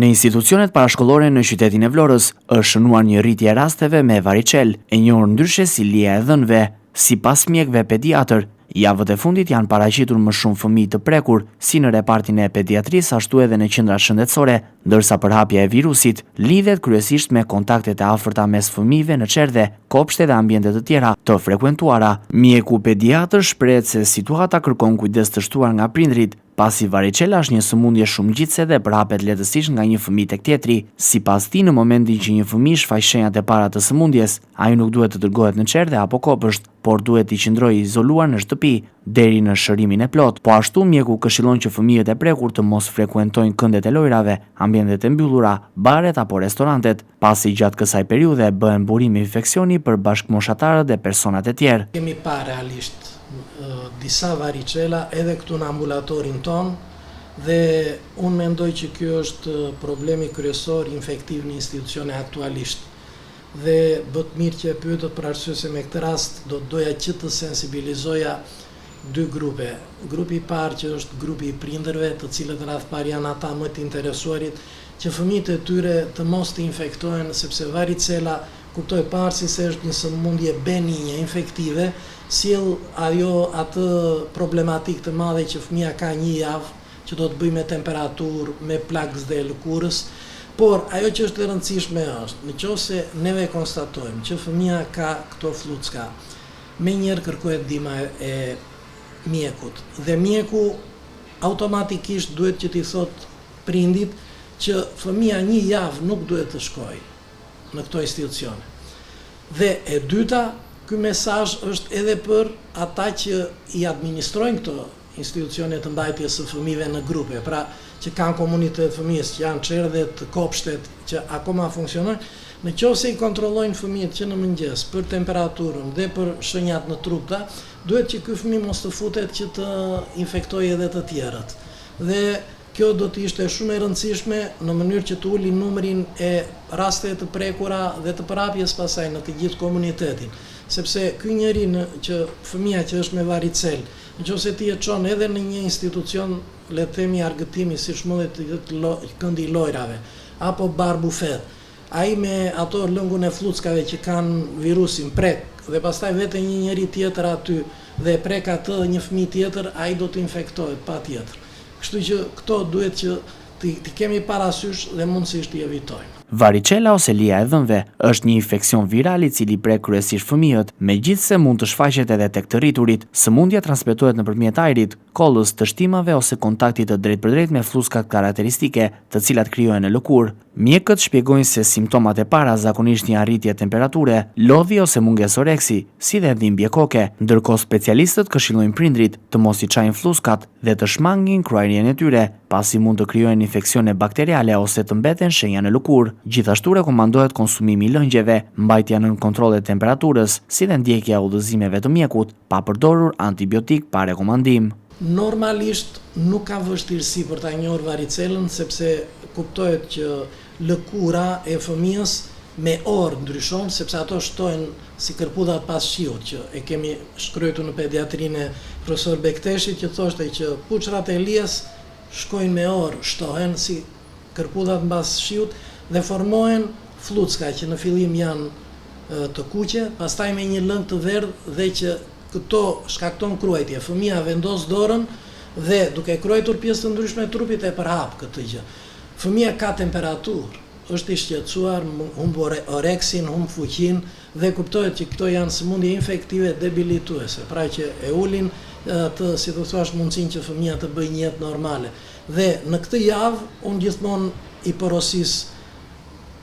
Në institucionet parashkollore në qytetin e Vlorës është shënuar një rritje rasteve me varicel, e njohur ndryshe si lija e dhënëve. Sipas mjekëve pediatër, javët e fundit janë paraqitur më shumë fëmijë të prekur, si në repartin e pediatrisë ashtu edhe në qendrat shëndetësore, ndërsa përhapja e virusit lidhet kryesisht me kontaktet e afërta mes fëmijëve në çerdhe, kopshte dhe ambiente të tjera të frekuentuara. Mjeku pediatër shprehet se situata kërkon kujdes të shtuar nga prindrit, pasi varicela është një sëmundje shumë ngjitse dhe përhapet lehtësisht nga një fëmijë tek tjetri. Sipas tij, në momentin që një fëmijë shfaq shenjat e para të sëmundjes, ai nuk duhet të dërgohet në çerdhe apo kopësht, por duhet të qëndrojë izoluar në shtëpi deri në shërimin e plot. Po ashtu mjeku këshillon që fëmijët e prekur të mos frekuentojnë këndet e lojrave, ambientet e mbyllura, baret apo restorantet, pasi gjatë kësaj periudhe bëhen burimi infeksioni për bashkëmoshatarët dhe personat e tjerë. Kemi parë realisht disa varicela edhe këtu në ambulatorin ton dhe unë mendoj që kjo është problemi kryesor infektiv në institucione aktualisht. Dhe bët mirë që e pyetët për arsye se me këtë rast do të doja që të sensibilizoja dy grupe. Grupi i parë që është grupi i prindërve, të cilët rreth parë janë ata më të interesuarit, që fëmijët e tyre të mos të infektohen, sepse varicela, kuptoj pavarësisht se është një sëmundje benigje infektive, sjell atë problematikë të madhe që fëmia ka një javë, që do të bëjë me temperaturë, me plagës dhe lëkurës. Por ajo që është e rëndësishme është, nëse neve konstatojmë që fëmia ka këto flucka, menjëherë kërkohet ndihma e mjekut. Dhe mjeku automatikisht duhet që t'i thotë prindit që fëmia një javë nuk duhet të shkojë në këto institucione. Dhe e dyta, ky mesazh është edhe për ata që i administrojnë këto institucione të mbajtjes së fëmijëve në grupe, pra që kanë komunitet fëmijës, që janë çerdhet, kopshtet që akoma funksionojnë, nëse i kontrollojnë fëmijët që në mëngjes për temperaturën dhe për shenjat në trup, duhet që ky fëmijë mos të futet që të infektojë edhe të tjerët. Dhe kjo do të ishte shumë e rëndësishme në mënyrë që të uli numrin e rasteve të prekura dhe të përhapjes pasaj në të gjithë komunitetin. Sepse ky njeri që fëmia që është me varicel, nëse ti e çon edhe në një institucion, le të themi argëtimi, siç mundet këndi i lojrave, apo bar bufet, ai me ato lëngun e fluckave që kanë virusin prek, dhe pastaj vete një njeri tjetër aty dhe prek atë një fëmijë tjetër, ai do të infektohet patjetër. Kështu që këto duhet që t'i kemi parasysh dhe mundësisht t'i evitojmë. Varicela ose lija e dhënëve është një infeksion viral i cili prek kryesisht fëmijët, megjithse mund të shfaqet edhe tek të rriturit. Sëmundja transmetohet nëpërmjet ajrit, kollës, të shtimave ose kontaktit të drejtpërdrejt me fluskat karakteristike, të cilat krijohen në lëkurë. Mjekët shpjegojnë se simptomat e para zakonisht një arritje temperature, lodhje ose mungesë oreksi, si dhe dhimbje koke, ndërkohë specialistët këshillojnë prindrit të mos i çajnë fluskat dhe të shmangin kruajrjen e tyre, pasi mund të krijojnë infeksione bakteriale ose të mbeten shenja në lëkurë. Gjithashtu rekomandohet konsumimi i lëngjeve, mbajtja nën kontroll e temperaturës, si dhe ndjekja e udhëzimeve të mjekut, pa përdorur antibiotik pa rekomandim. Normalisht nuk ka vështirësi për ta njohur varicelën, sepse kuptohet që lëkura e fëmijës me orë ndryshon, sepse ato shtojnë si kërpudhat pas shiut, që e kemi shkruar në pediatrinë e profesor Bekteshit, që thoshte që puçrat e lijes shkojnë me orë, shtohen si kërpudhat pas shiut dhe formohen flucka që në fillim janë të kuqe, pastaj me një lëng të verdhë dhe që këto shkakton kruajtje. Fëmia vendos dorën dhe duke kruajtur pjesë të ndryshme të trupit e përhap këtë gjë. Fëmia ka temperaturë, është i shqetësuar, humb oreksin, humb fuqinë dhe kuptohet që këto janë sëmundje infektive debilituese, pra që e ulin si të thuash mundësinë që fëmia të bëjë një jetë normale. Dhe në këtë javë unë gjithmonë i porosis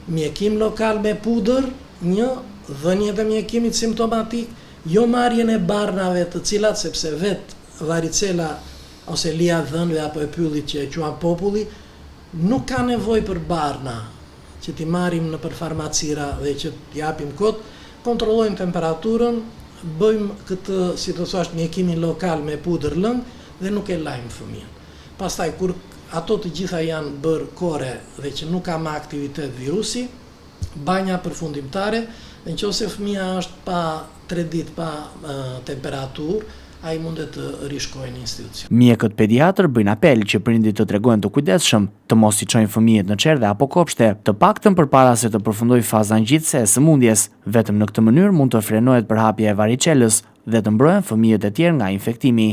mjekim lokal me pudër, një dhënje të mjekimit simptomatik, jo marrjen e barnave të cilat, sepse vetë varicela ose lija e dhënëve apo e pyllit që e quajnë populli, nuk ka nevojë për barna që t'i marrim nëpër farmacira dhe që t'i japim kot, kontrollojmë temperaturën, bëjmë këtë, si të thash, mjekimin lokal me pudër lëng dhe nuk e lajmë fëmijën. Pastaj kur ato të gjitha janë bërë kore dhe që nuk ka më aktivitet virusi, banja përfundimtare, dhe nëse fëmia është pa 3 ditë pa temperaturë, ai mundet të rishkojë në institucion. Mjekët pediatër bëjnë apel që prindit të tregojnë të kujdesshëm, të mos i çojnë fëmijët në çerdhe apo kopshte, të paktën përpara se të përfundojë faza ngjitëse e sëmundjes. Vetëm në këtë mënyrë mund të frenohet përhapja e variçelës dhe të mbrohen fëmijët e tjerë nga infektimi.